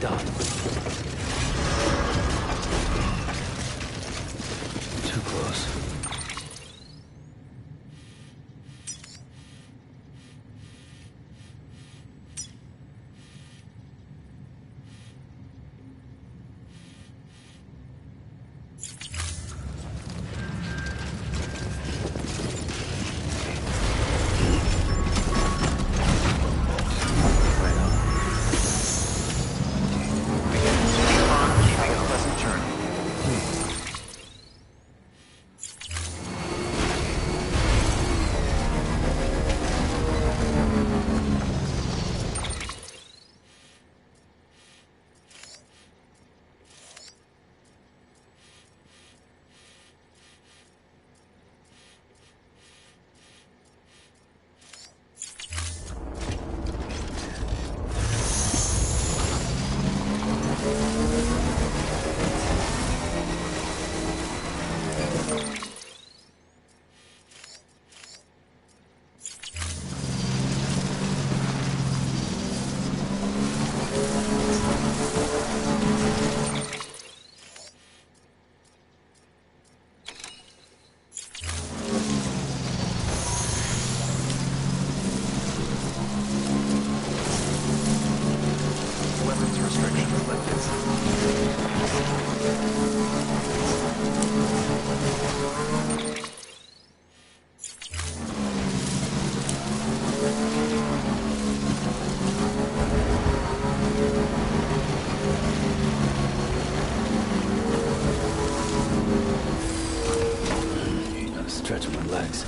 done. Too close. Stretching my legs.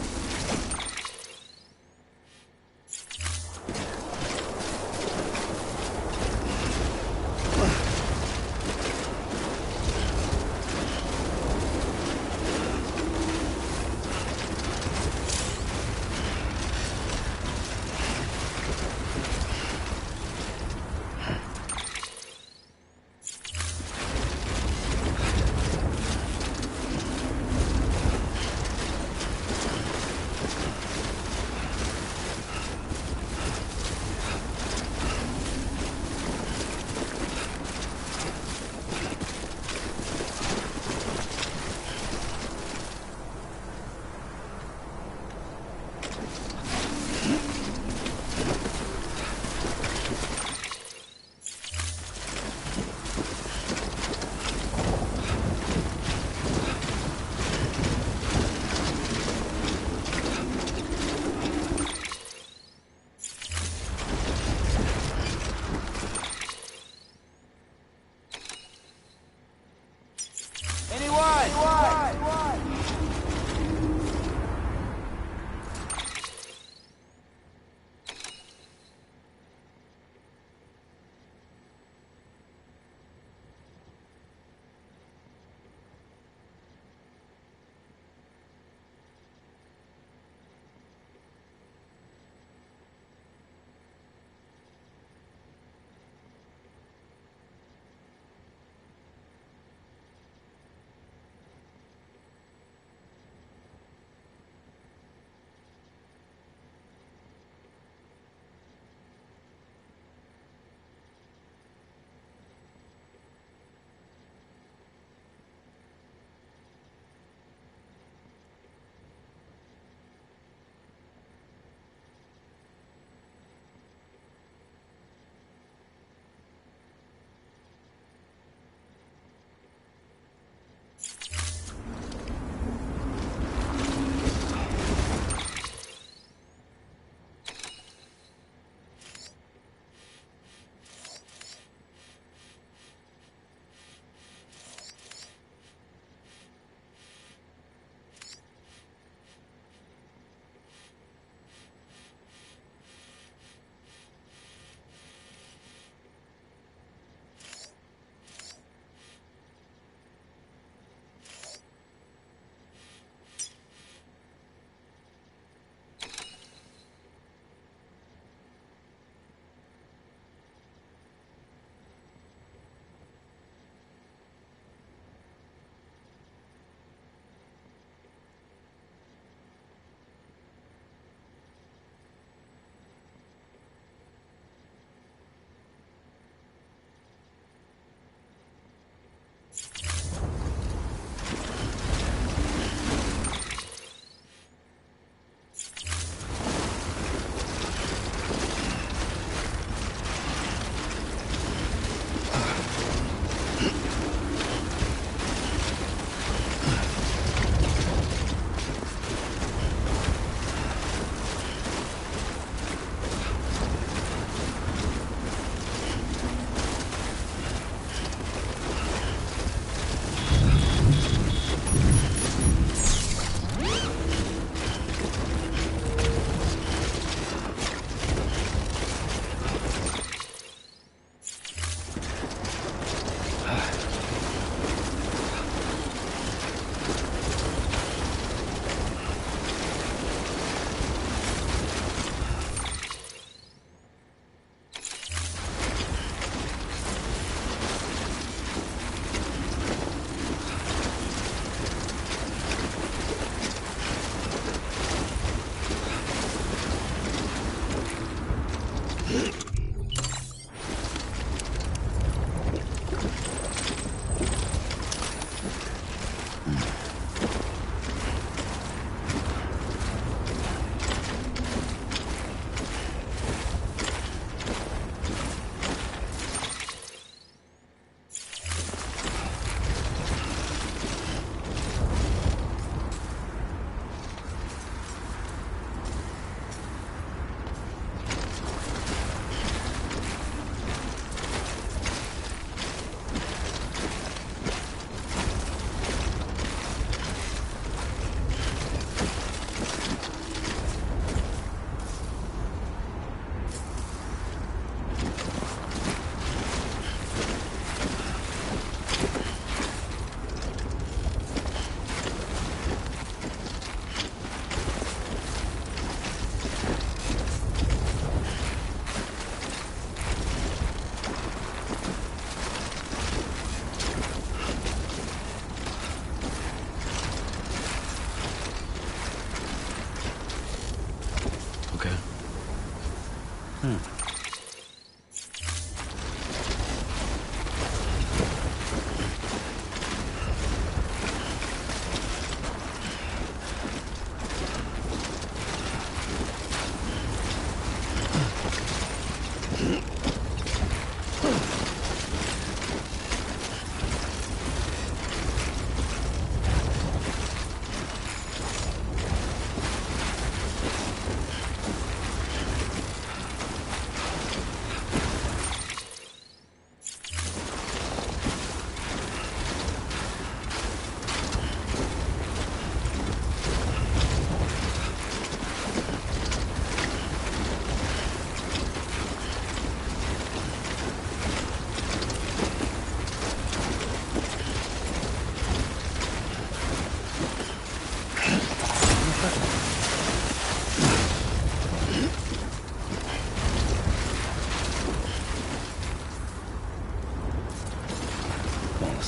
Let's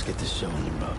get this show on the road.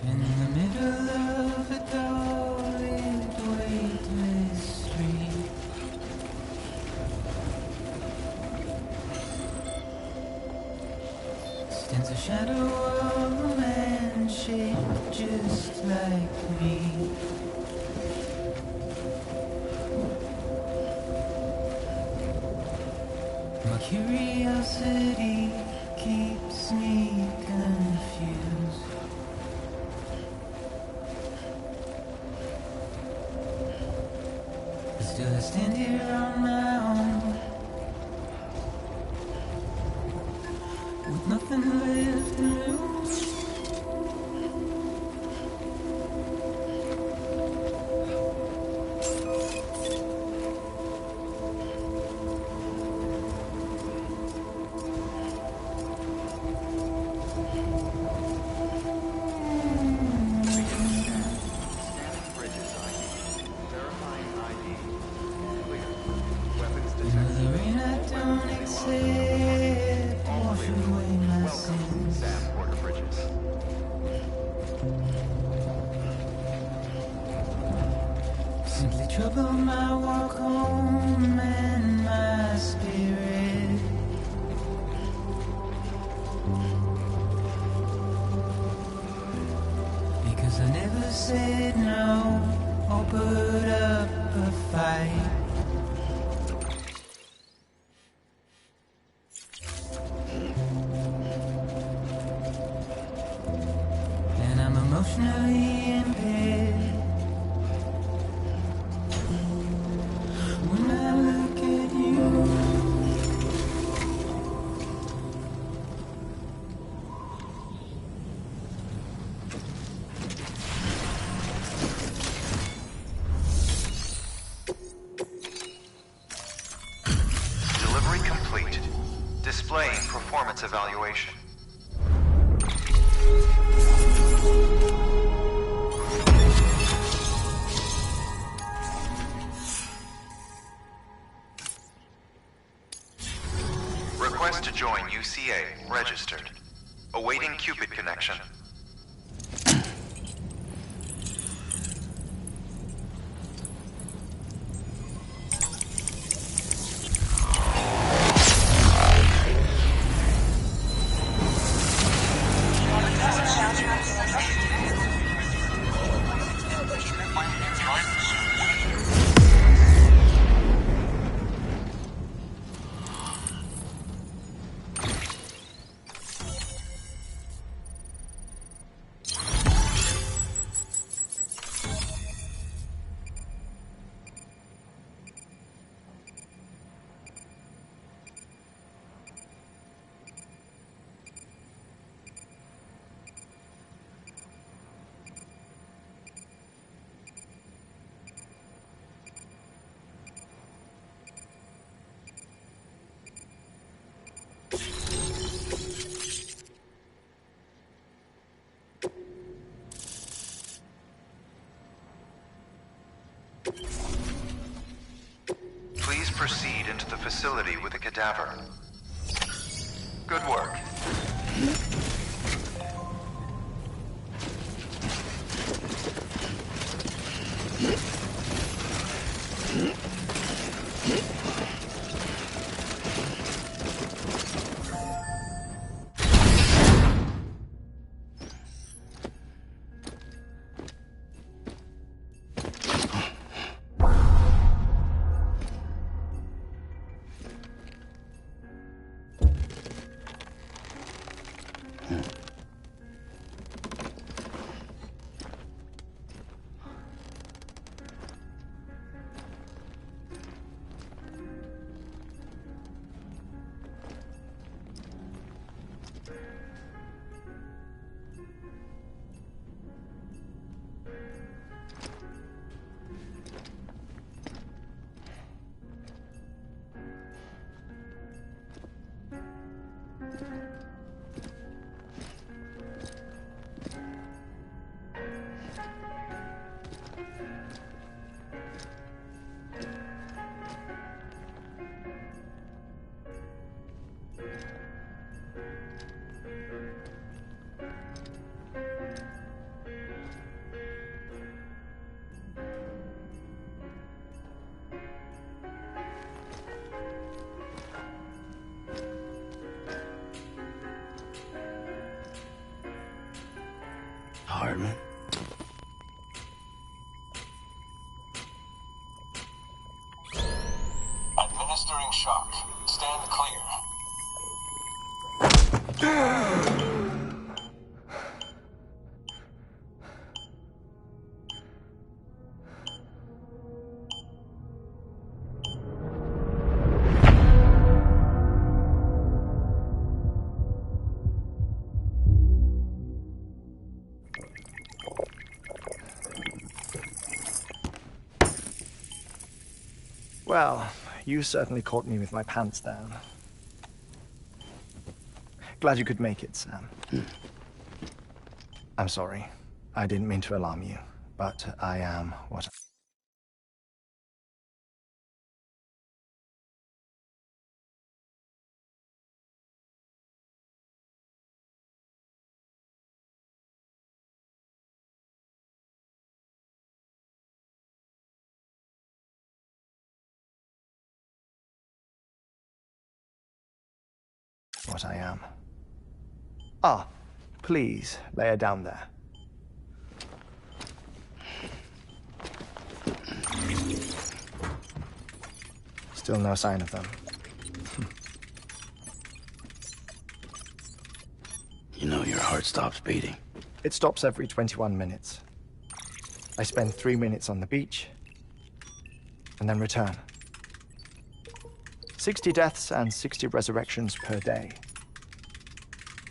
In the middle of a dull-lit, weightless street, stands a shadow of a man shaped just like me. My curiosity keeps me confused. Still I stand here on my own, with nothing left to lose. Simply trouble my walk home and my spirit. Because I never said no or put up a fight. And I'm emotionally impaired. When I look at you, delivery complete. Displaying performance evaluation. Request to join UCA. Registered. Awaiting Cupid connection. Please proceed into the facility with a cadaver. Good work. Hardman? Administering shock. Stand clear. Well, you certainly caught me with my pants down. Glad you could make it, Sam. I'm sorry. I didn't mean to alarm you, but I am what I am. Ah, please, lay her down there. Still no sign of them. You know your heart stops beating. It stops every 21 minutes. I spend 3 minutes on the beach, and then return. 60 deaths and 60 resurrections per day.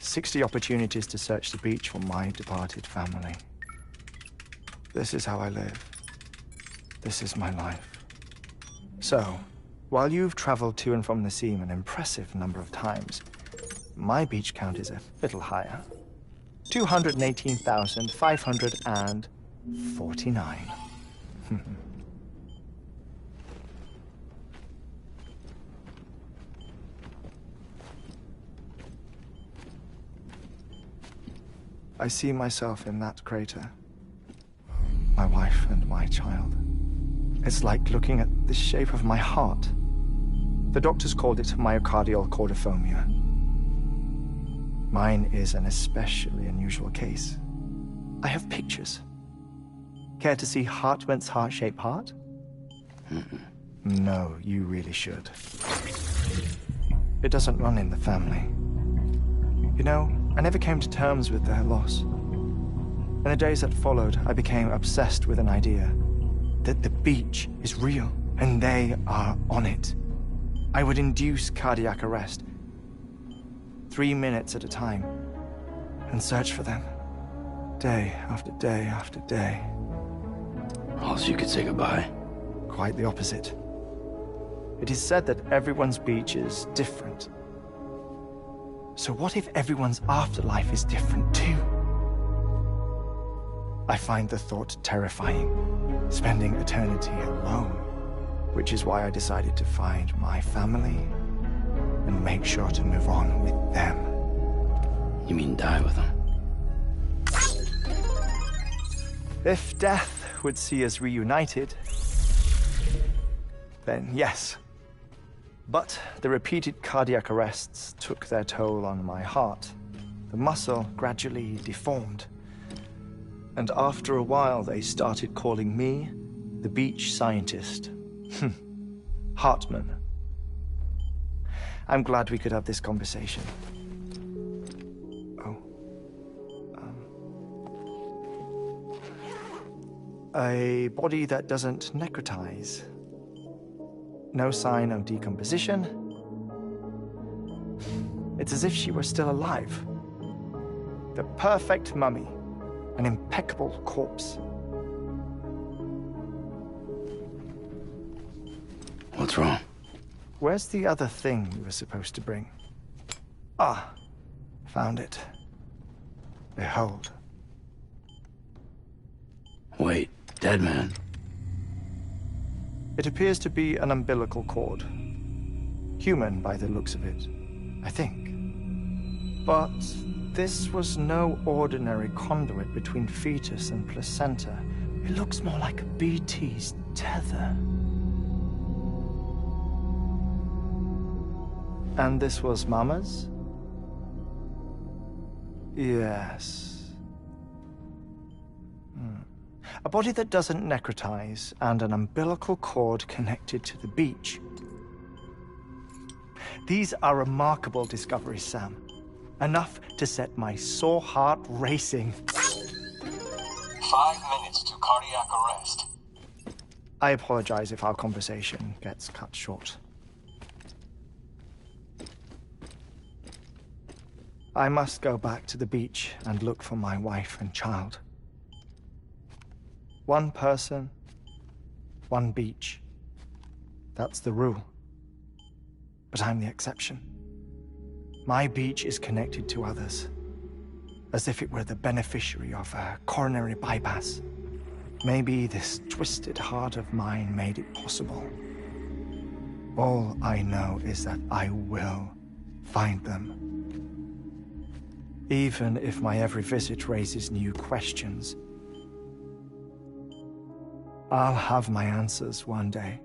60 opportunities to search the beach for my departed family. This is how I live. This is my life. So, while you've traveled to and from the seam an impressive number of times, my beach count is a little higher. 218,549. I see myself in that crater. My wife and my child. It's like looking at the shape of my heart. The doctors called it myocardial chordophobia. Mine is an especially unusual case. I have pictures. Care to see Hartmann's heart-shaped heart? No, you really should. It doesn't run in the family. You know, I never came to terms with their loss. In the days that followed, I became obsessed with an idea that the beach is real and they are on it. I would induce cardiac arrest, 3 minutes at a time, and search for them, day after day after day. Also, you could say goodbye. Quite the opposite. It is said that everyone's beach is different. So what if everyone's afterlife is different too? I find the thought terrifying, spending eternity alone, which is why I decided to find my family and make sure to move on with them. You mean die with them? If death would see us reunited, then yes. But the repeated cardiac arrests took their toll on my heart. The muscle gradually deformed. And after a while, they started calling me the beach scientist. Hartmann. I'm glad we could have this conversation. A body that doesn't necrotize. No sign of decomposition. It's as if she were still alive. The perfect mummy. An impeccable corpse. What's wrong? Where's the other thing you were supposed to bring? Ah, found it. Behold. Wait, dead man? It appears to be an umbilical cord. Human by the looks of it, I think. But this was no ordinary conduit between fetus and placenta. It looks more like a BT's tether. And this was Mama's? Yes. A body that doesn't necrotize, and an umbilical cord connected to the beach. These are remarkable discoveries, Sam. Enough to set my sore heart racing. 5 minutes to cardiac arrest. I apologize if our conversation gets cut short. I must go back to the beach and look for my wife and child. One person, one beach. That's the rule. But I'm the exception. My beach is connected to others, as if it were the beneficiary of a coronary bypass. Maybe this twisted heart of mine made it possible. All I know is that I will find them. Even if my every visit raises new questions, I'll have my answers one day.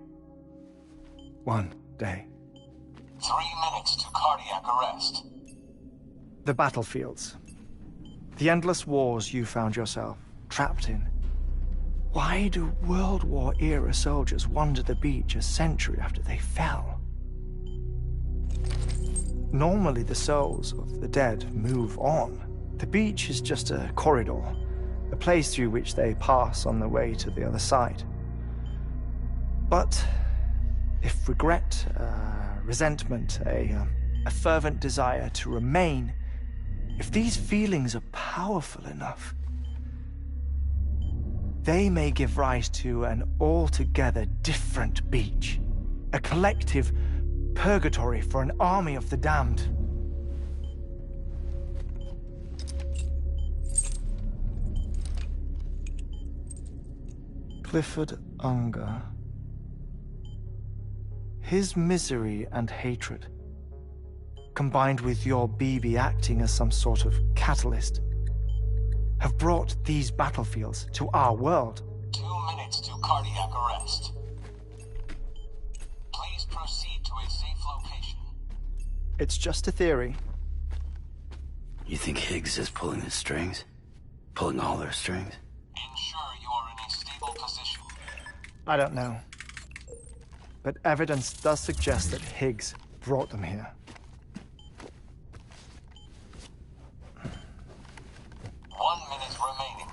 One day. 3 minutes to cardiac arrest. The battlefields. The endless wars you found yourself trapped in. Why do World War-era soldiers wander the beach a century after they fell? Normally the souls of the dead move on. The beach is just a corridor, a place through which they pass on the way to the other side. But if regret, resentment, a fervent desire to remain, if these feelings are powerful enough, they may give rise to an altogether different beach, a collective purgatory for an army of the damned. Clifford Unger. His misery and hatred, combined with your BB acting as some sort of catalyst, have brought these battlefields to our world. 2 minutes to cardiac arrest. Please proceed to a safe location. It's just a theory. You think Higgs is pulling the strings? Pulling all their strings? Ensure you are in a stable position. I don't know. But evidence does suggest that Higgs brought them here. 1 minute remaining.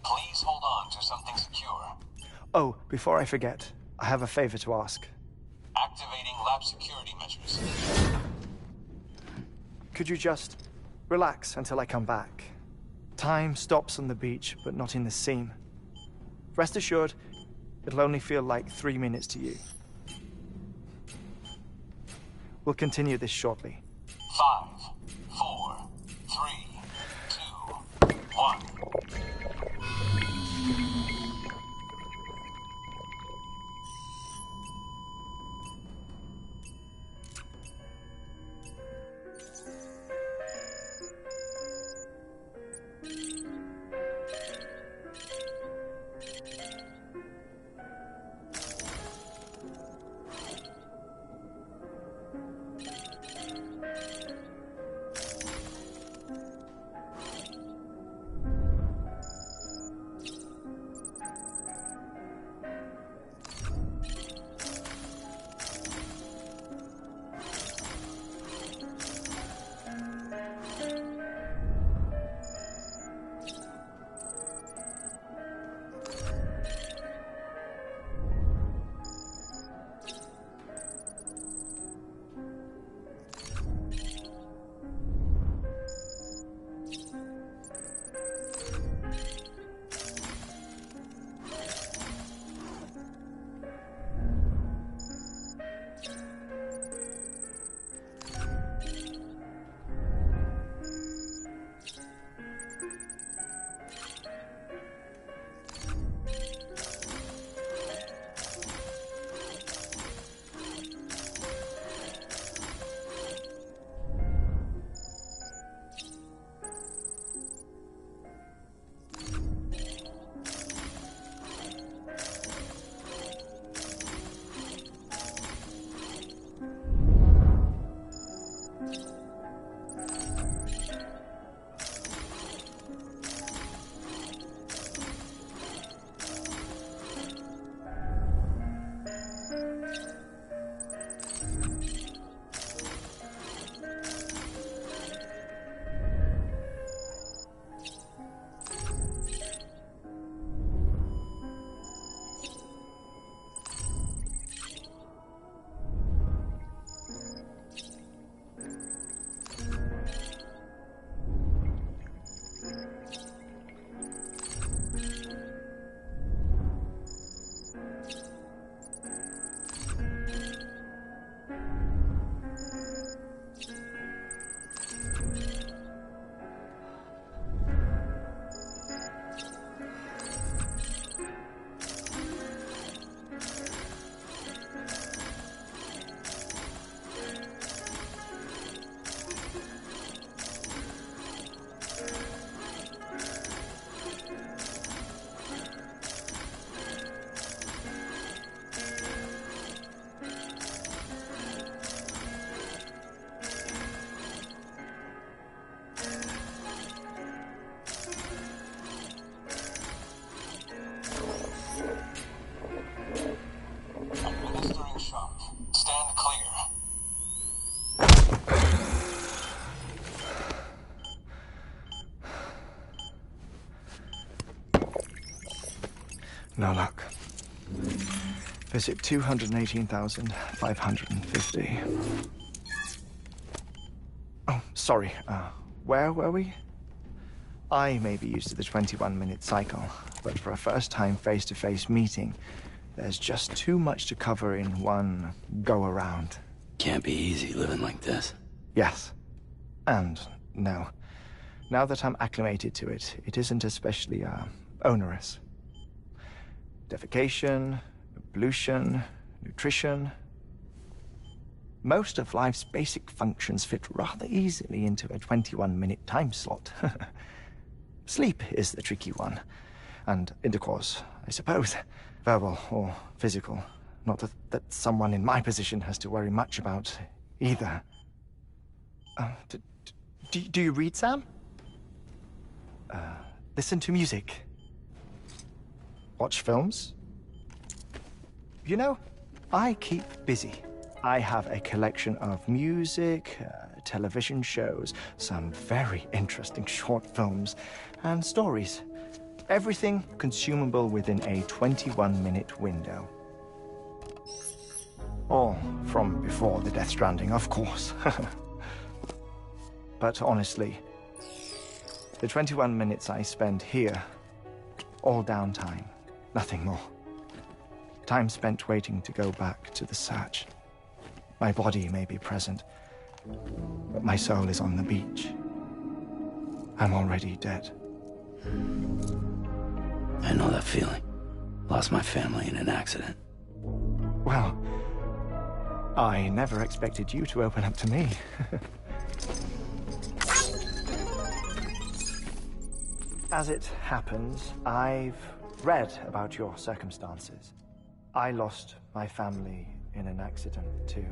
Please hold on to something secure. Oh, before I forget, I have a favor to ask. Activating lab security measures. Could you just relax until I come back? Time stops on the beach, but not in the scene. Rest assured, it'll only feel like 3 minutes to you. We'll continue this shortly. 5, 4, 3, 2, 1. No luck. Visit 218,550. Oh, sorry. Where were we? I may be used to the 21-minute cycle, but for a first-time face-to-face meeting, there's just too much to cover in one go-around. Can't be easy living like this. Yes. And no. Now that I'm acclimated to it, it isn't especially, onerous. Defecation, ablution, nutrition. Most of life's basic functions fit rather easily into a 21-minute time slot. Sleep is the tricky one. And intercourse, I suppose. Verbal or physical. Not that someone in my position has to worry much about either. Do you read, Sam? Listen to music. Watch films? You know, I keep busy. I have a collection of music, television shows, some very interesting short films, and stories. Everything consumable within a 21-minute window. All from before the Death Stranding, of course. But honestly, the 21 minutes I spend here, all downtime, nothing more. Time spent waiting to go back to the search. My body may be present, but my soul is on the beach. I'm already dead. I know that feeling. Lost my family in an accident. Well, I never expected you to open up to me. As it happens, I've read about your circumstances. I lost my family in an accident, too.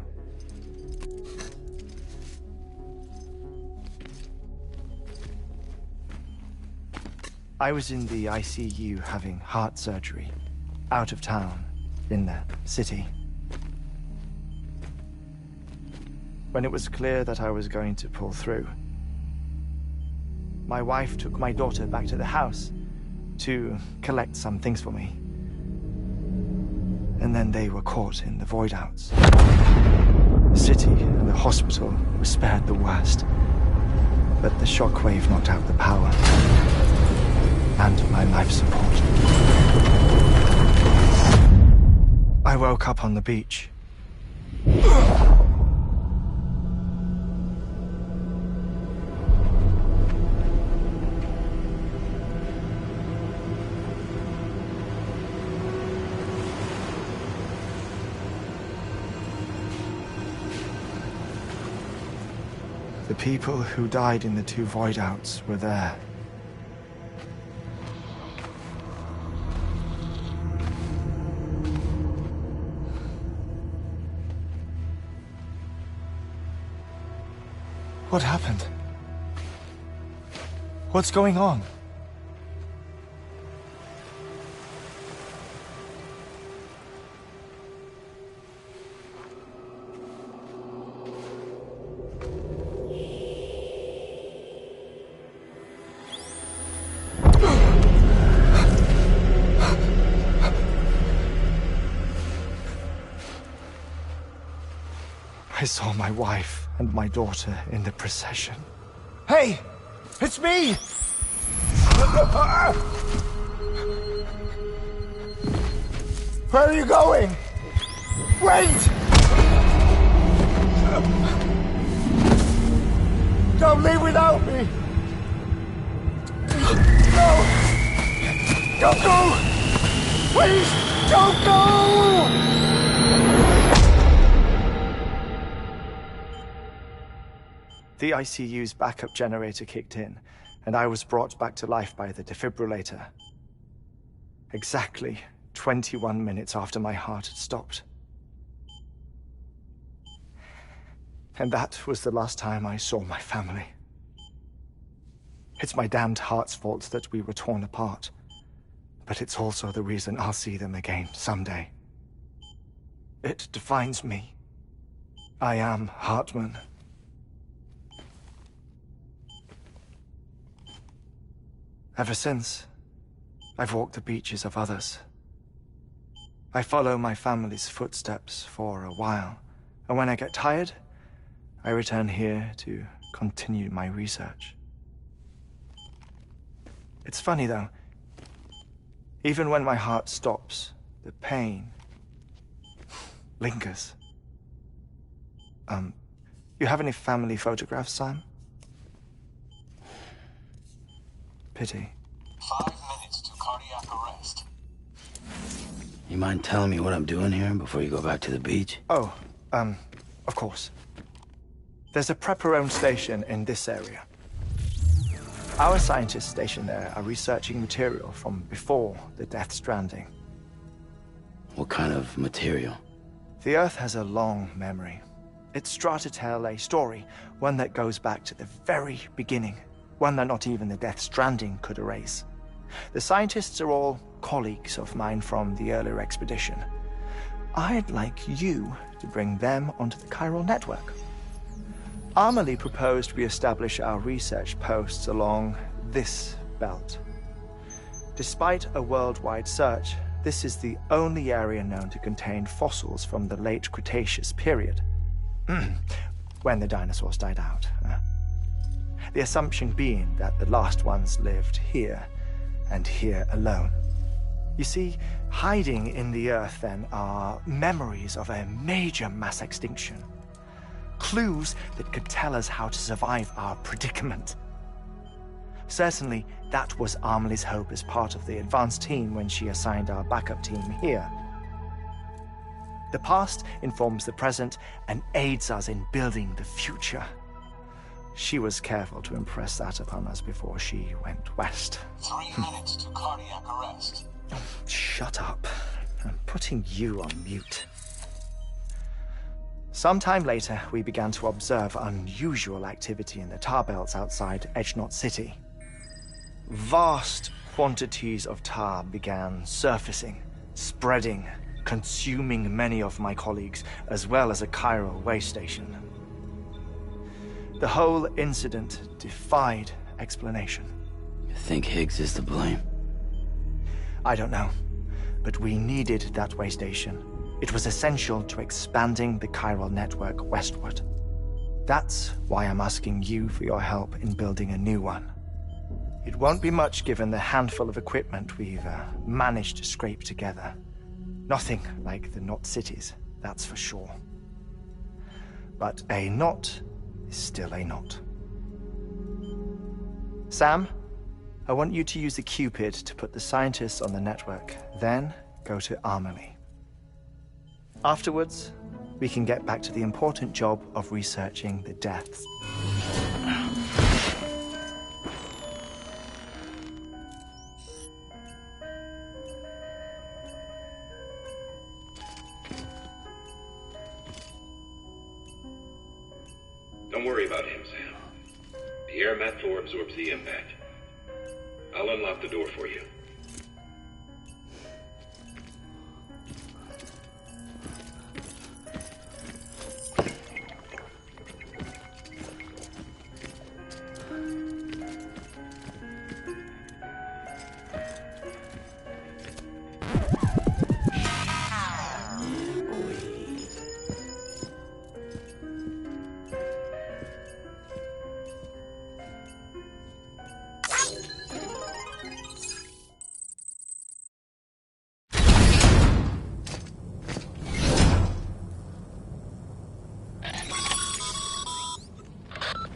I was in the ICU having heart surgery, out of town, in the city. When it was clear that I was going to pull through, my wife took my daughter back to the house to collect some things for me. And then they were caught in the void outs. The city and the hospital were spared the worst, but the shockwave knocked out the power and my life support. I woke up on the beach. The people who died in the 2 void outs were there. What happened? What's going on? I saw my wife and my daughter in the procession. Hey! It's me! Where are you going? Wait! Don't leave without me! No! Don't go! Please, don't go! The ICU's backup generator kicked in, and I was brought back to life by the defibrillator. Exactly 21 minutes after my heart had stopped. And that was the last time I saw my family. It's my damned heart's fault that we were torn apart, but it's also the reason I'll see them again someday. It defines me. I am Hartman. Ever since, I've walked the beaches of others. I follow my family's footsteps for a while, and when I get tired, I return here to continue my research. It's funny though, even when my heart stops, the pain lingers. You have any family photographs, Sam? Pity. 5 minutes to cardiac arrest. You mind telling me what I'm doing here before you go back to the beach? Oh, of course. There's a prepper-owned station in this area. Our scientists stationed there are researching material from before the Death Stranding. What kind of material? The Earth has a long memory. It's trying to tell a story, one that goes back to the very beginning, one that not even the Death Stranding could erase. The scientists are all colleagues of mine from the earlier expedition. I'd like you to bring them onto the chiral network. Amelie proposed we establish our research posts along this belt. Despite a worldwide search, this is the only area known to contain fossils from the late Cretaceous period, when the dinosaurs died out. The assumption being that the last ones lived here, and here alone. You see, hiding in the Earth then are memories of a major mass extinction. Clues that could tell us how to survive our predicament. Certainly, that was Amelie's hope as part of the advanced team when she assigned our backup team here. The past informs the present and aids us in building the future. She was careful to impress that upon us before she went west. 3 minutes to cardiac arrest. Shut up. I'm putting you on mute. Sometime later, we began to observe unusual activity in the tar belts outside Edgenot City. Vast quantities of tar began surfacing, spreading, consuming many of my colleagues, as well as a chiral way station. The whole incident defied explanation. You think Higgs is to blame? I don't know, but we needed that way station. It was essential to expanding the chiral network westward. That's why I'm asking you for your help in building a new one. It won't be much given the handful of equipment we've managed to scrape together. Nothing like the Knot cities, that's for sure. But a knot is still a knot. Sam, I want you to use the Cupid to put the scientists on the network, then go to Amelie. Afterwards, we can get back to the important job of researching the deaths. Don't worry about him, Sam. The air mat floor absorbs the impact. I'll unlock the door for you.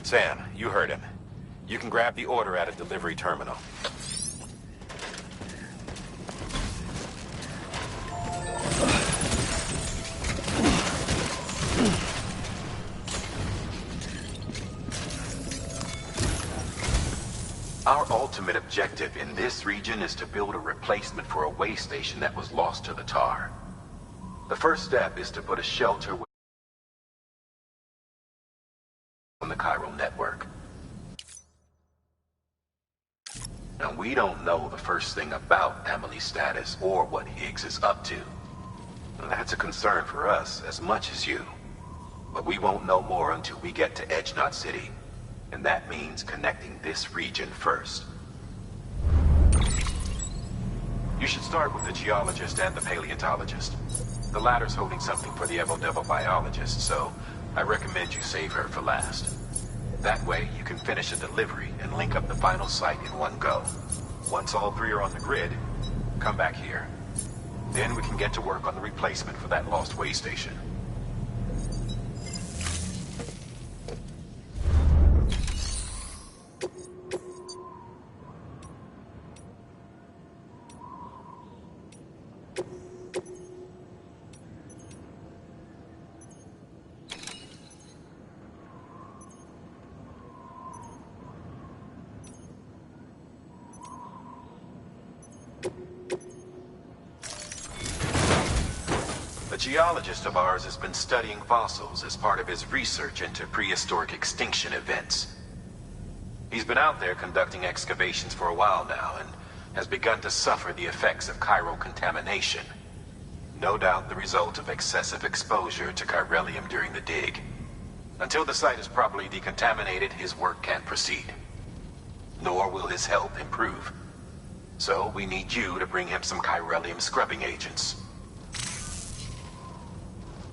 Sam, you heard him. You can grab the order at a delivery terminal. Our ultimate objective in this region is to build a replacement for a way station that was lost to the tar. The first step is to put a shelter on the chiral network. Now, we don't know the first thing about Amelie's status or what Higgs is up to. And that's a concern for us as much as you. But we won't know more until we get to Edgenot City. And that means connecting this region first. You should start with the geologist and the paleontologist. The latter's holding something for the Evo-Devo biologist, so I recommend you save her for last. That way, you can finish a delivery and link up the final site in one go. Once all three are on the grid, come back here. Then we can get to work on the replacement for that lost way station. geologist of ours has been studying fossils as part of his research into prehistoric extinction events. He's been out there conducting excavations for a while now and has begun to suffer the effects of chiral contamination. No doubt the result of excessive exposure to chiralium during the dig. Until the site is properly decontaminated, his work can't proceed. Nor will his health improve. So we need you to bring him some chiralium scrubbing agents.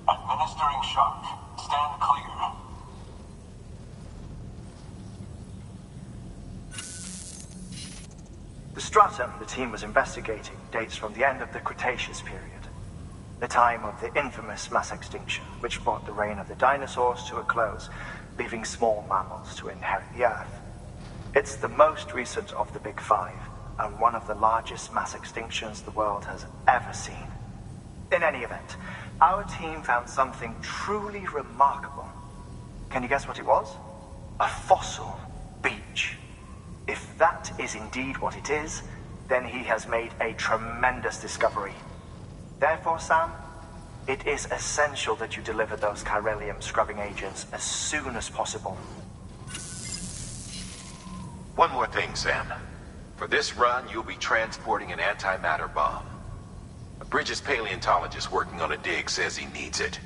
Administering shock. Stand clear. The stratum the team was investigating dates from the end of the Cretaceous period, the time of the infamous mass extinction, which brought the reign of the dinosaurs to a close, leaving small mammals to inherit the Earth. It's the most recent of the Big Five, and one of the largest mass extinctions the world has ever seen. In any event, our team found something truly remarkable. Can you guess what it was? A fossil beach. If that is indeed what it is, then he has made a tremendous discovery. Therefore, Sam, it is essential that you deliver those chiralium scrubbing agents as soon as possible. One more thing, Sam. For this run, you'll be transporting an antimatter bomb. A Bridges paleontologist working on a dig says he needs it.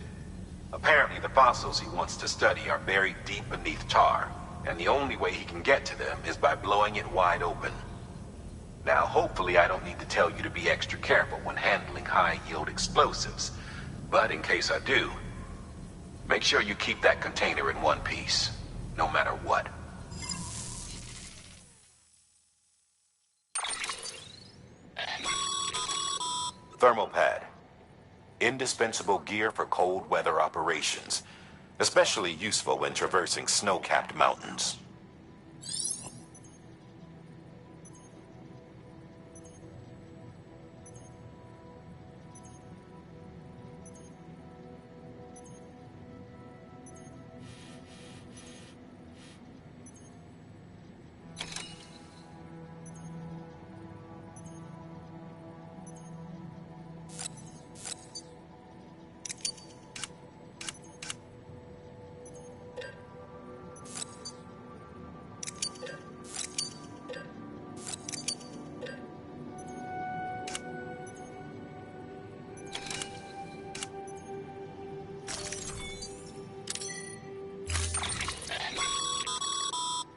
Apparently, the fossils he wants to study are buried deep beneath tar, and the only way he can get to them is by blowing it wide open. Now, hopefully I don't need to tell you to be extra careful when handling high-yield explosives, but in case I do, make sure you keep that container in one piece, no matter what. Thermal pad. Indispensable gear for cold weather operations, especially useful when traversing snow-capped mountains.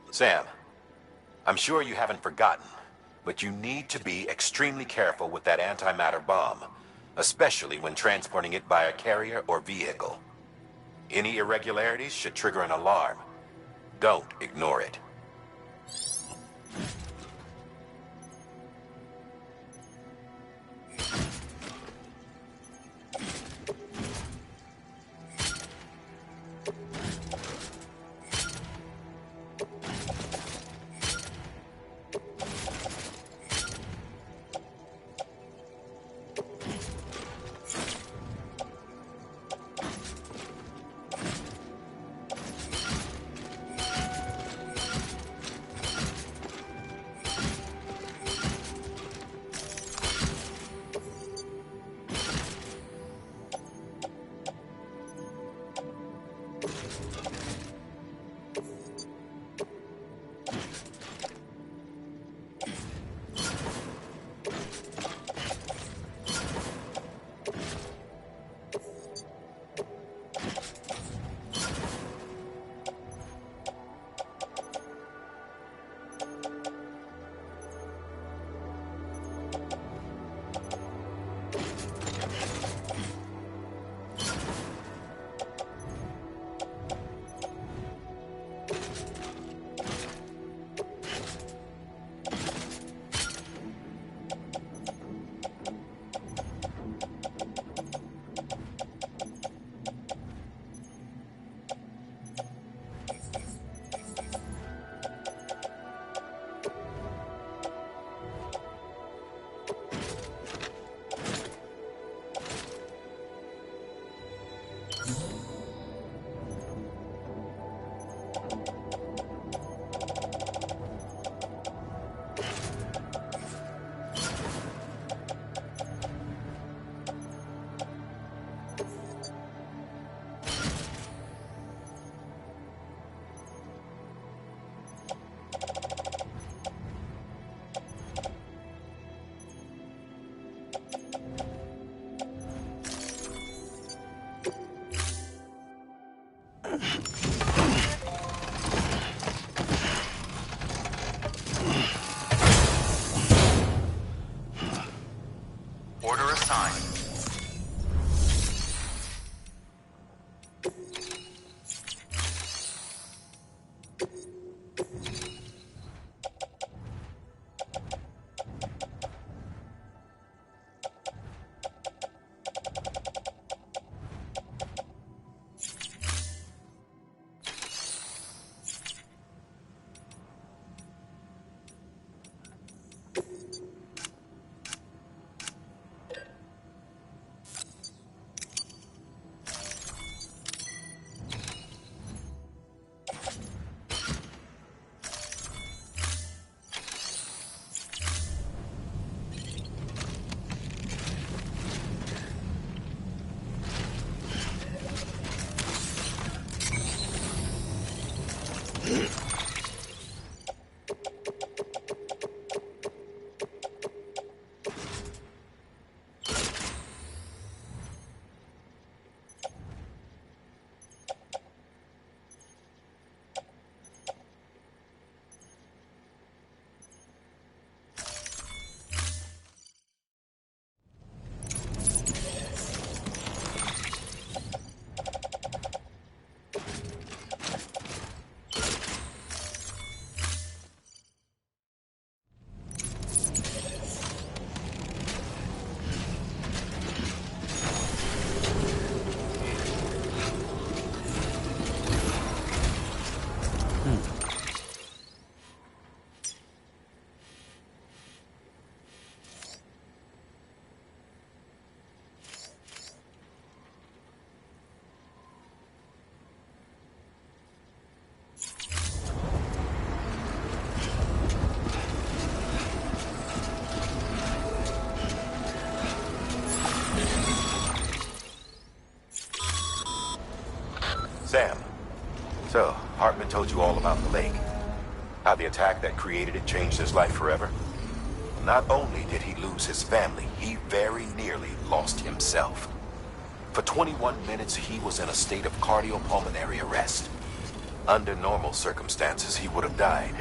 Sam, I'm sure you haven't forgotten, but you need to be extremely careful with that antimatter bomb, especially when transporting it by a carrier or vehicle. Any irregularities should trigger an alarm. Don't ignore it. Sam, so Hartman told you all about the lake. How the attack that created it changed his life forever? Not only did he lose his family, he very nearly lost himself. For 21 minutes, he was in a state of cardiopulmonary arrest. Under normal circumstances, he would have died.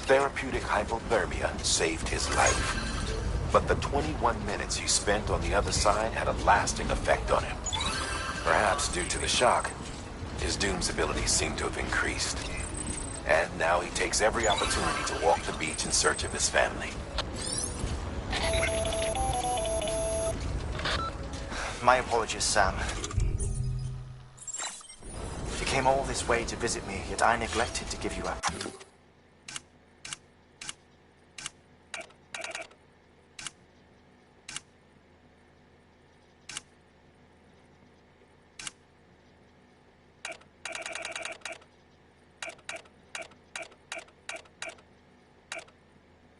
Therapeutic hypothermia saved his life. But the 21 minutes he spent on the other side had a lasting effect on him. Perhaps due to the shock, his Doom's abilities seem to have increased. And now he takes every opportunity to walk the beach in search of his family. My apologies, Sam. You came all this way to visit me, yet I neglected to give you up.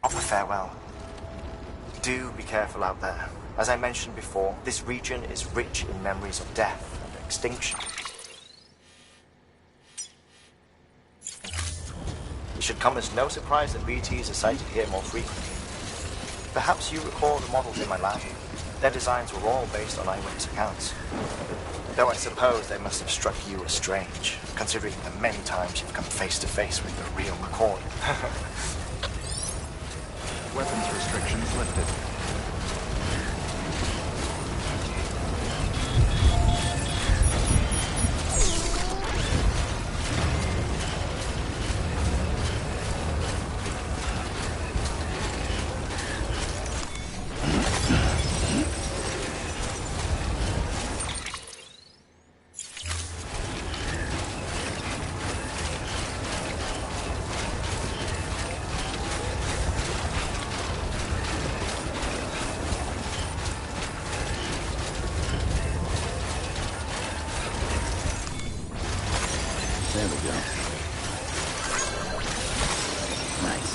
Offer farewell. Do be careful out there. As I mentioned before, this region is rich in memories of death and extinction. It should come as no surprise that BTs are sighted here more frequently. Perhaps you recall the models in my lab. Their designs were all based on eyewitness accounts. Though I suppose they must have struck you as strange, considering the many times you've come face to face with the real McCoy. Weapons restrictions lifted. There we go. Nice.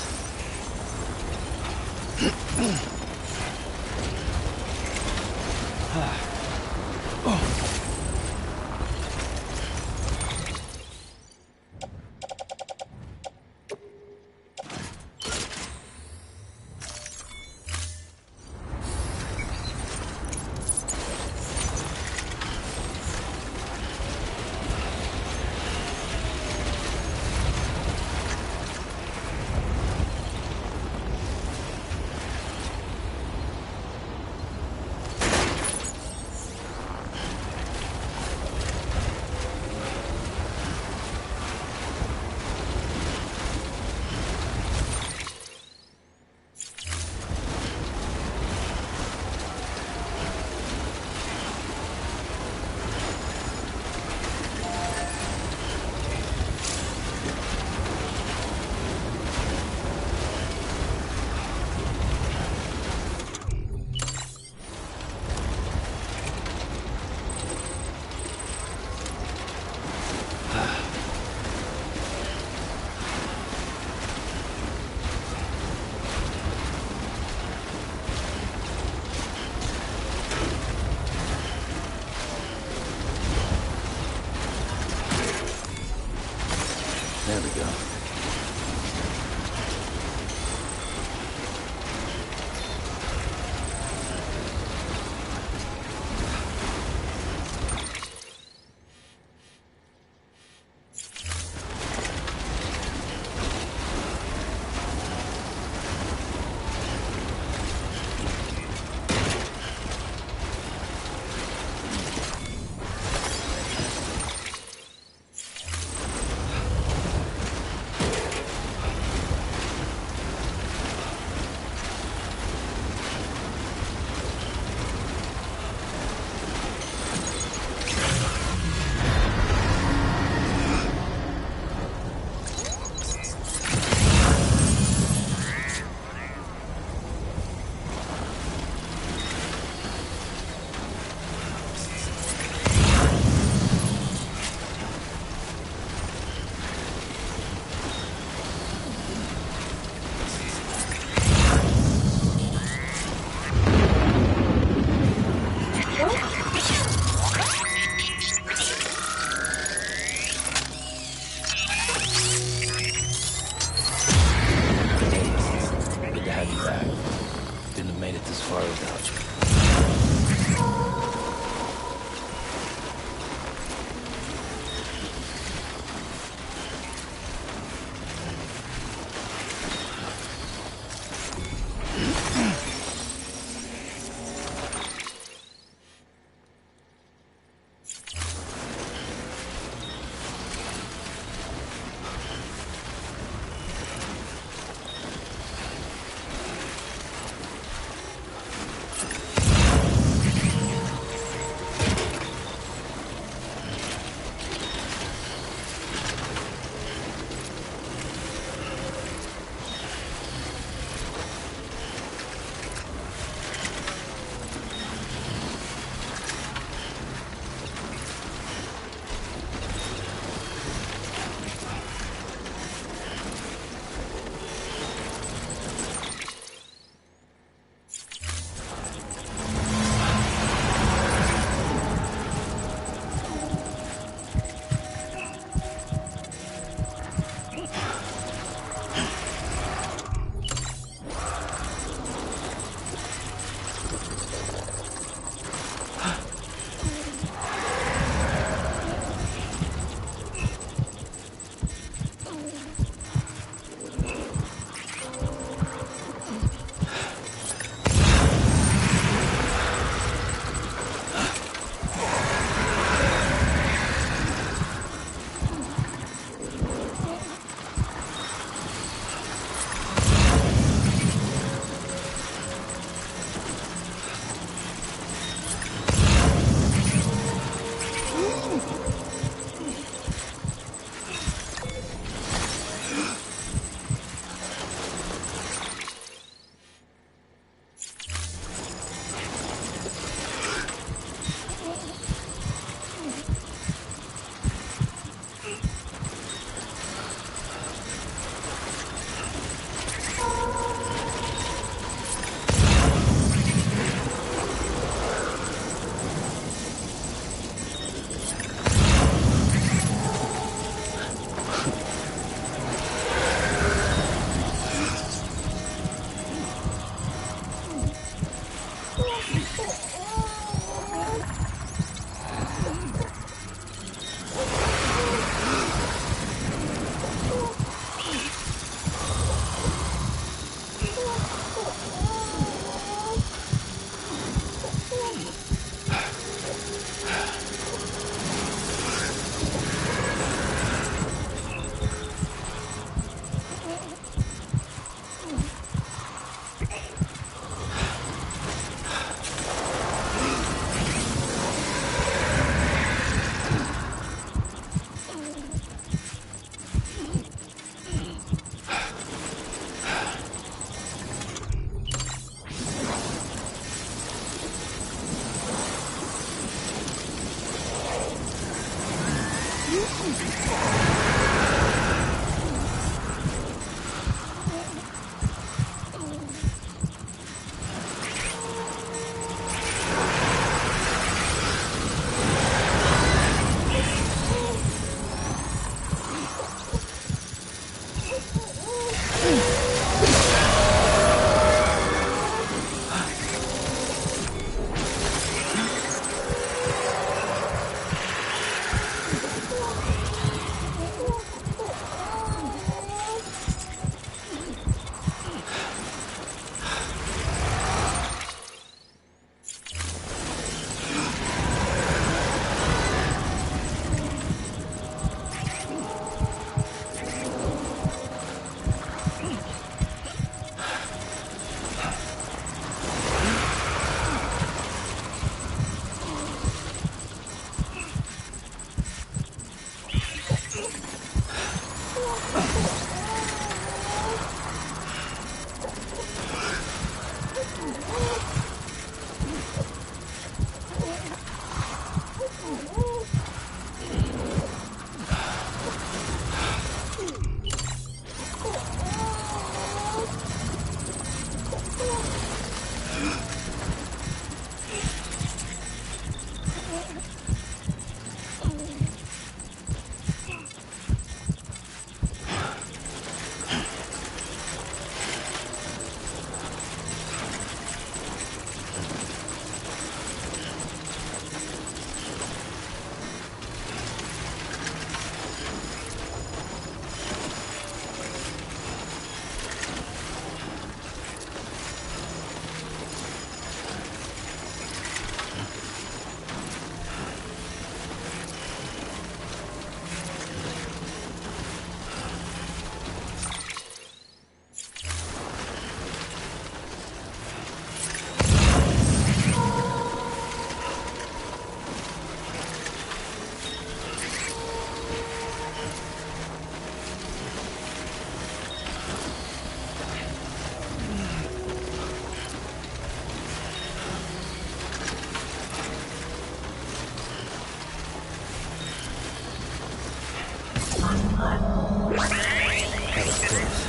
That was close.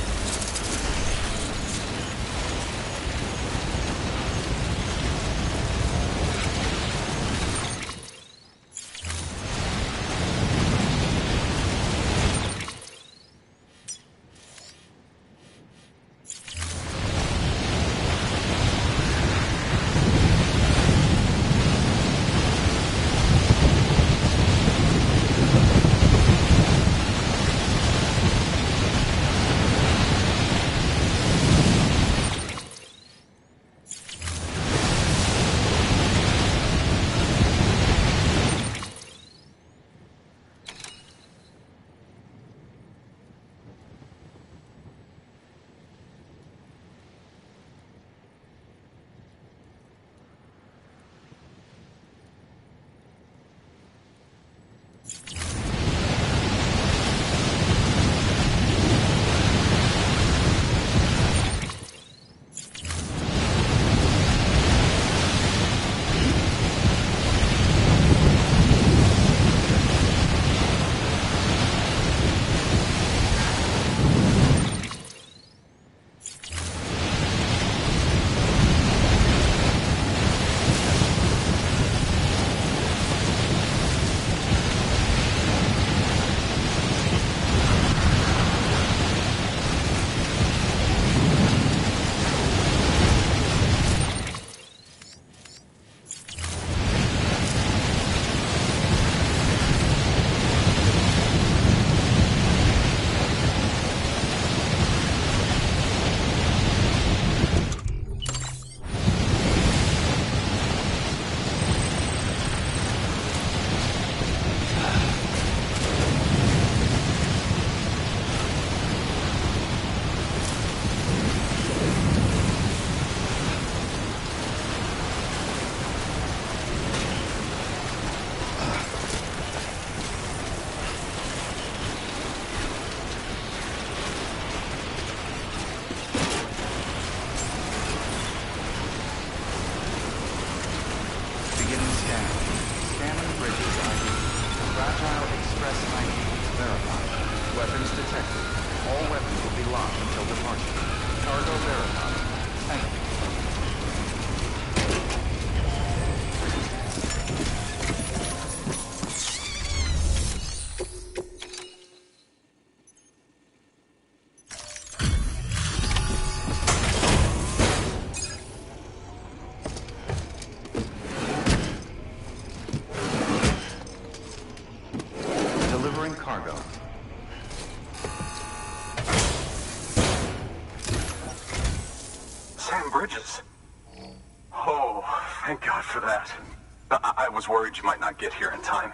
I was worried you might not get here in time,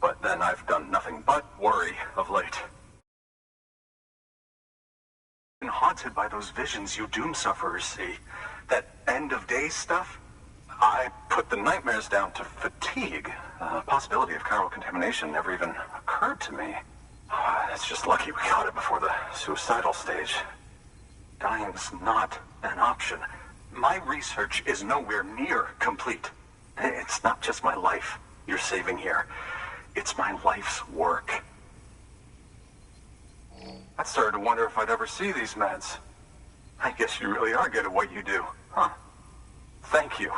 but then I've done nothing but worry of late. Been haunted by those visions you doom sufferers see. That end of days stuff? I put the nightmares down to fatigue. The possibility of chiral contamination never even occurred to me. It's just lucky we caught it before the suicidal stage. Dying's not an option. My research is nowhere near complete. It's not just my life you're saving here. It's my life's work. I started to wonder if I'd ever see these meds. I guess you really are good at what you do, huh? Thank you.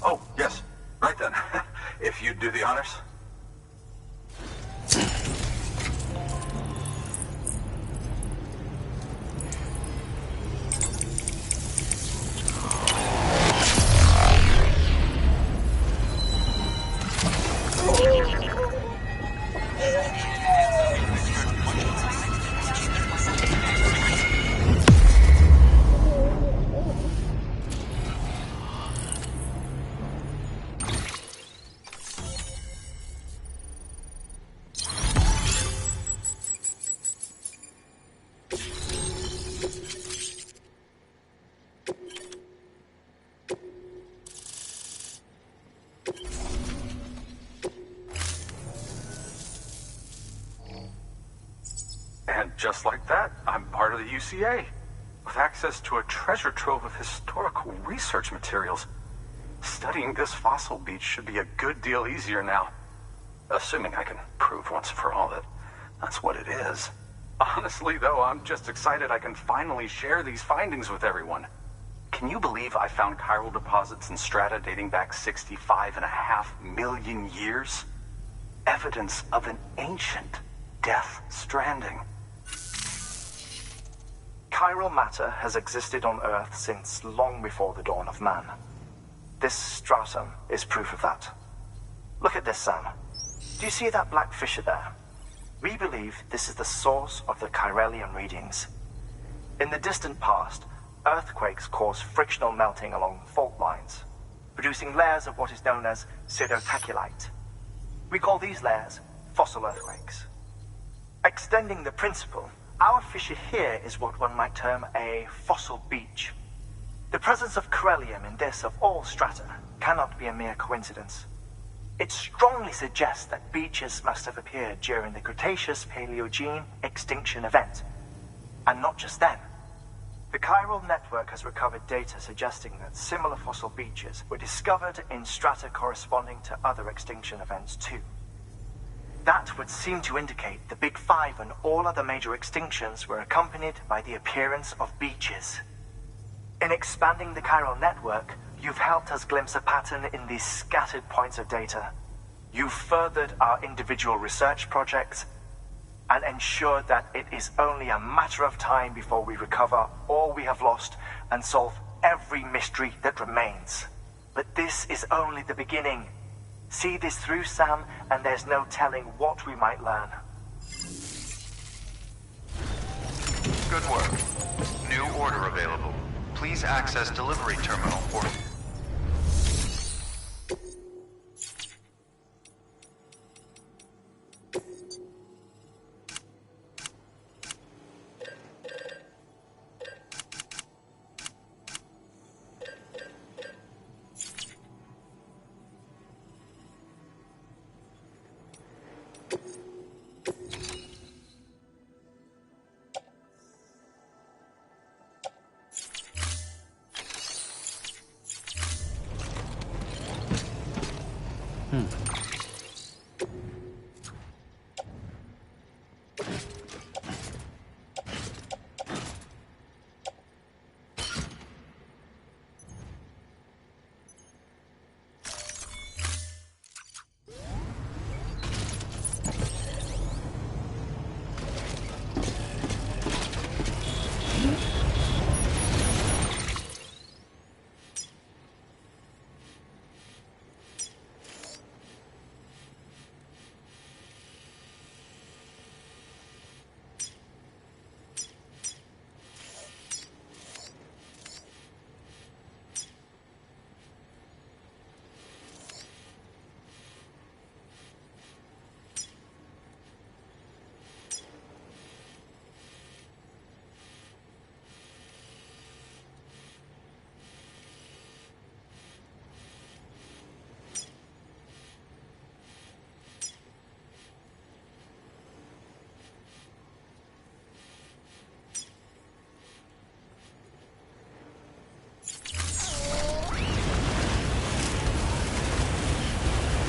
Oh, yes. Right then. If you'd do the honors. just like that, I'm part of the UCA, with access to a treasure trove of historical research materials. Studying this fossil beach should be a good deal easier now. Assuming I can prove once for all that that's what it is. Honestly, though, I'm just excited I can finally share these findings with everyone. Can you believe I found chiral deposits in strata dating back 65.5 million years? Evidence of an ancient Death Stranding. Chiral matter has existed on Earth since long before the dawn of man. This stratum is proof of that. Look at this, Sam. Do you see that black fissure there? We believe this is the source of the Chiralian readings. In the distant past, earthquakes cause frictional melting along fault lines, producing layers of what is known as pseudotachylite. We call these layers fossil earthquakes. Extending the principle, our fissure here is what one might term a fossil beach. The presence of corellium in this of all strata cannot be a mere coincidence. It strongly suggests that beaches must have appeared during the Cretaceous-Paleogene extinction event. And not just then. The chiral network has recovered data suggesting that similar fossil beaches were discovered in strata corresponding to other extinction events too. That would seem to indicate the Big Five and all other major extinctions were accompanied by the appearance of beaches. In expanding the chiral network, you've helped us glimpse a pattern in these scattered points of data. You've furthered our individual research projects and ensured that it is only a matter of time before we recover all we have lost and solve every mystery that remains. But this is only the beginning. See this through, Sam, and there's no telling what we might learn. Good work. New order available. Please access delivery terminal for...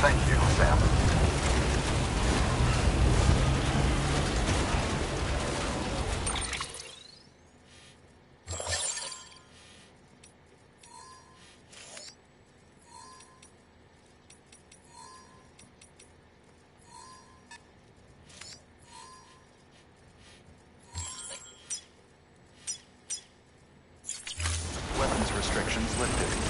Thank you, Sam. Weapons restrictions lifted.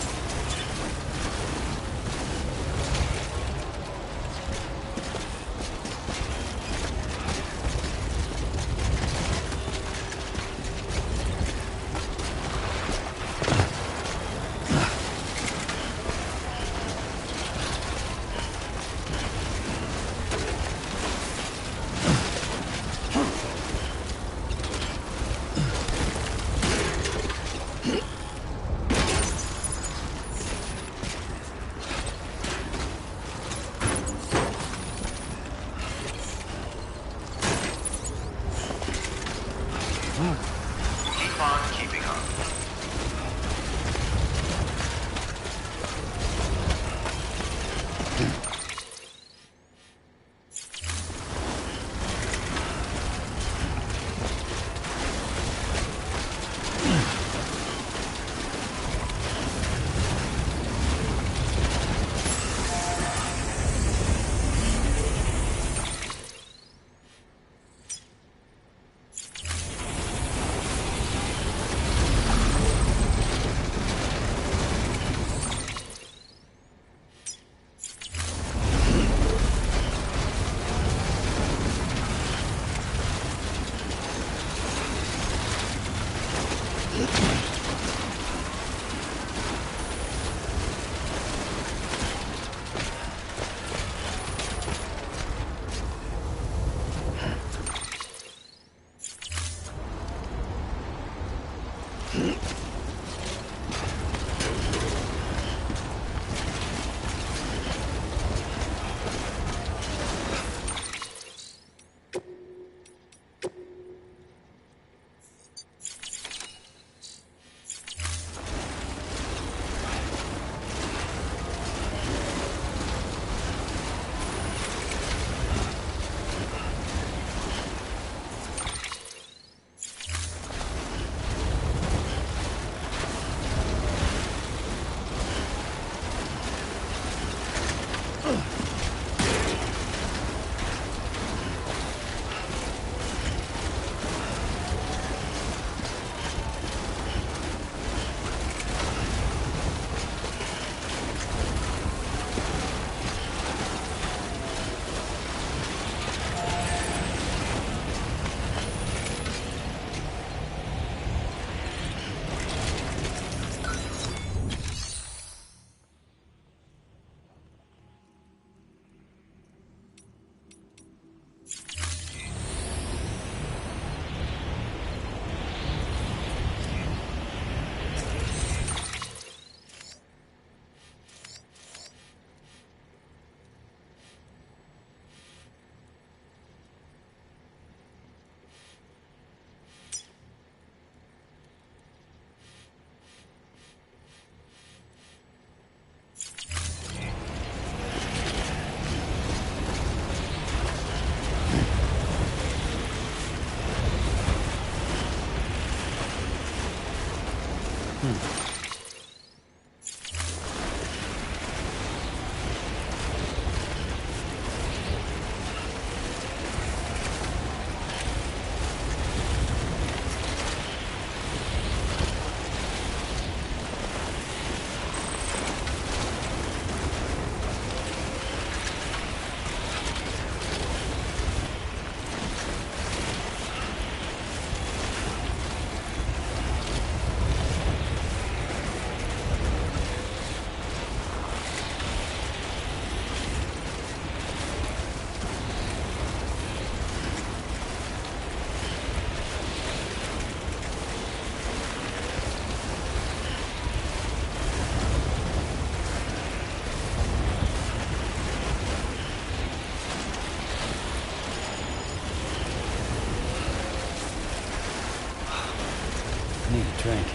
Need a drink.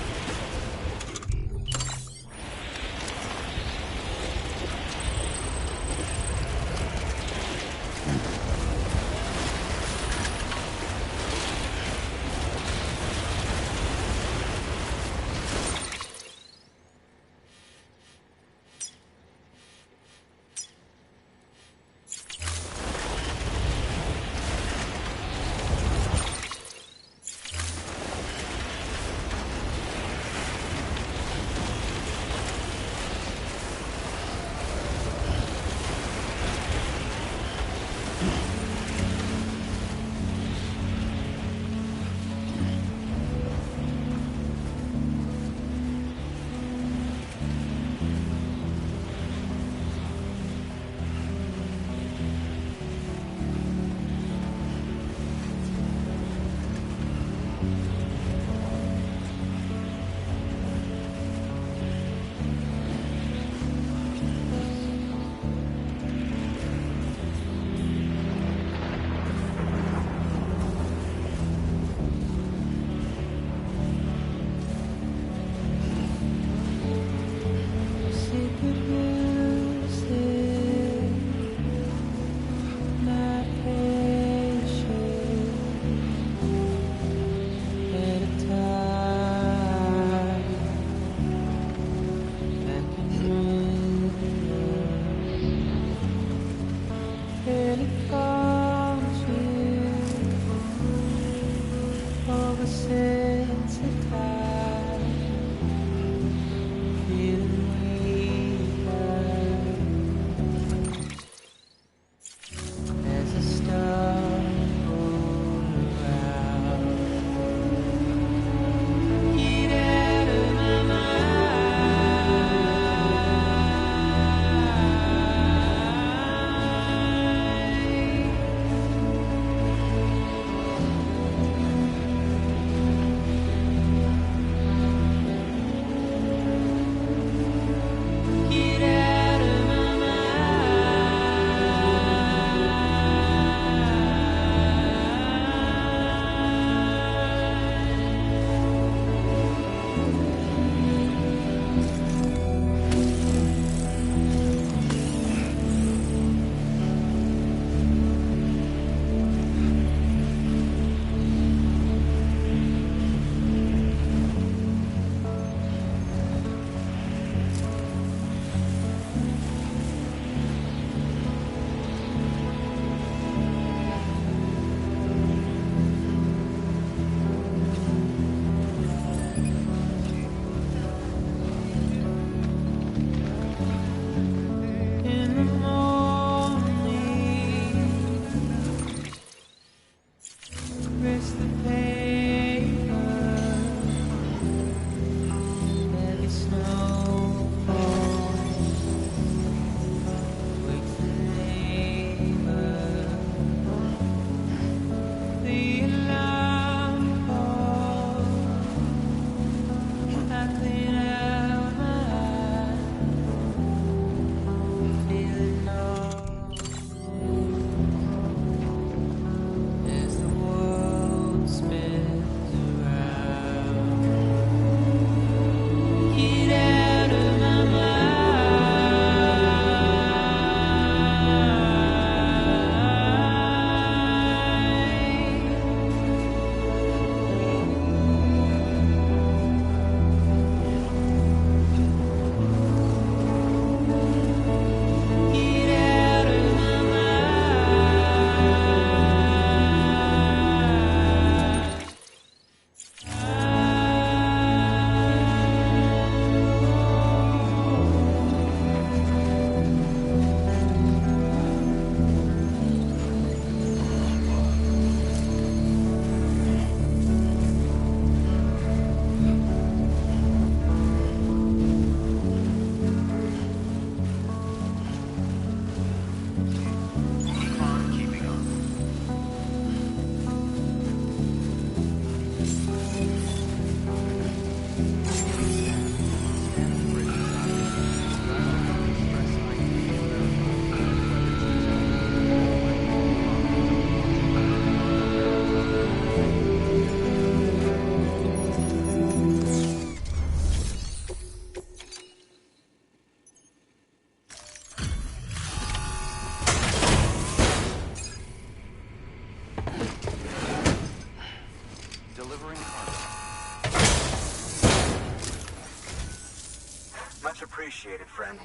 Appreciated, friend.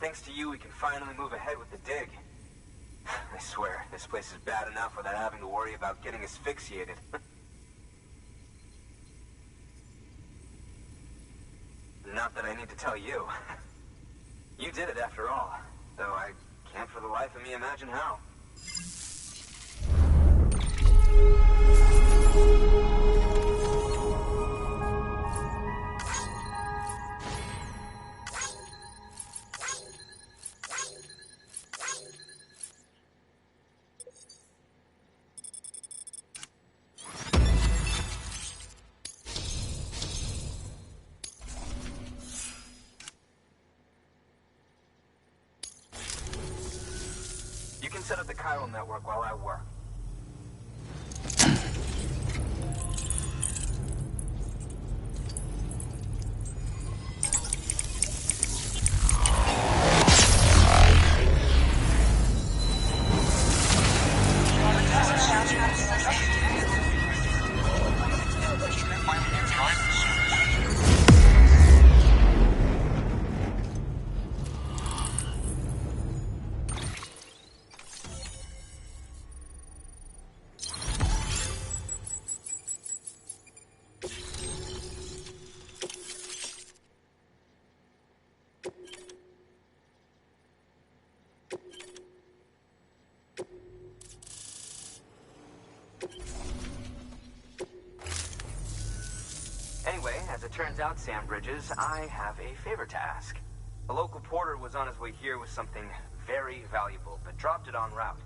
Thanks to you, we can finally move ahead with the dig. I swear, this place is bad enough without having to worry about getting asphyxiated. Not that I need to tell you. You did it after all, though I can't for the life of me imagine how. Set up the chiral network while I work. Anyway, as it turns out, Sam Bridges, I have a favor to ask. A local porter was on his way here with something very valuable, but dropped it en route.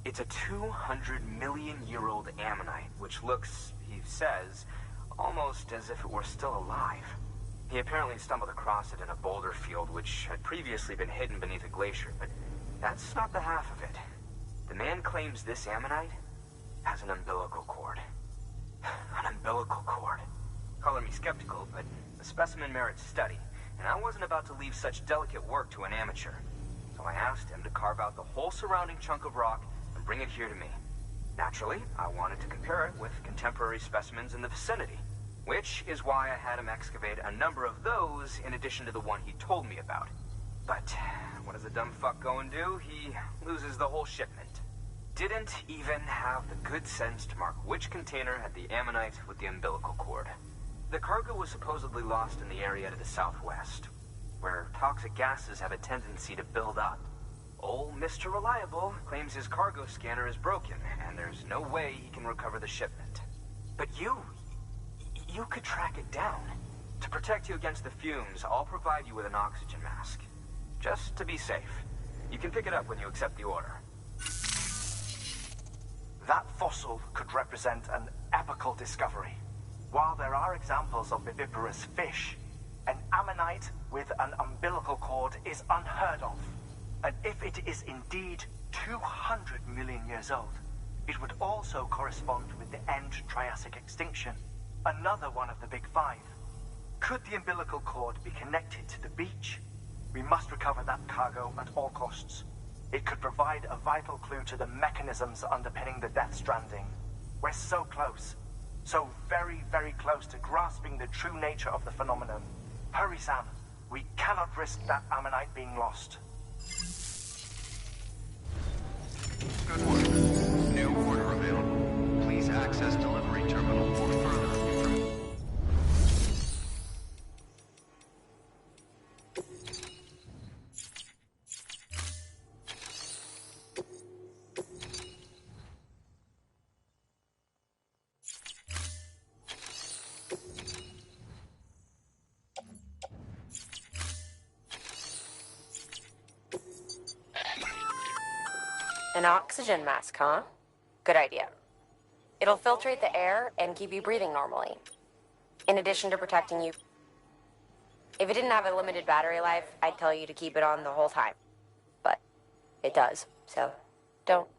It's a 200-million-year-old ammonite, which looks, he says, almost as if it were still alive. He apparently stumbled across it in a boulder field which had previously been hidden beneath a glacier, but that's not the half of it. The man claims this ammonite has an umbilical cord. An umbilical cord. Color me skeptical, but the specimen merits study, and I wasn't about to leave such delicate work to an amateur. So I asked him to carve out the whole surrounding chunk of rock and bring it here to me. Naturally, I wanted to compare it with contemporary specimens in the vicinity, which is why I had him excavate a number of those in addition to the one he told me about. But what does a dumb fuck go and do? He loses the whole shipment. Didn't even have the good sense to mark which container had the ammonite with the umbilical cord. The cargo was supposedly lost in the area to the southwest, where toxic gases have a tendency to build up. Old Mr. Reliable claims his cargo scanner is broken, and there's no way he can recover the shipment. But you could track it down. To protect you against the fumes, I'll provide you with an oxygen mask. Just to be safe. You can pick it up when you accept the order. That fossil could represent an epochal discovery. While there are examples of viviparous fish, an ammonite with an umbilical cord is unheard of. And if it is indeed 200 million years old, it would also correspond with the end Triassic extinction, another one of the Big Five. Could the umbilical cord be connected to the beach? We must recover that cargo at all costs. It could provide a vital clue to the mechanisms underpinning the Death Stranding. We're so close. So very, very close to grasping the true nature of the phenomenon. Hurry, Sam. We cannot risk that ammonite being lost. Good work. New order available. Please access delivery terminal for further information. An oxygen mask, huh? Good idea. It'll filtrate the air and keep you breathing normally. In addition to protecting you. If it didn't have a limited battery life, I'd tell you to keep it on the whole time. But it does, so don't.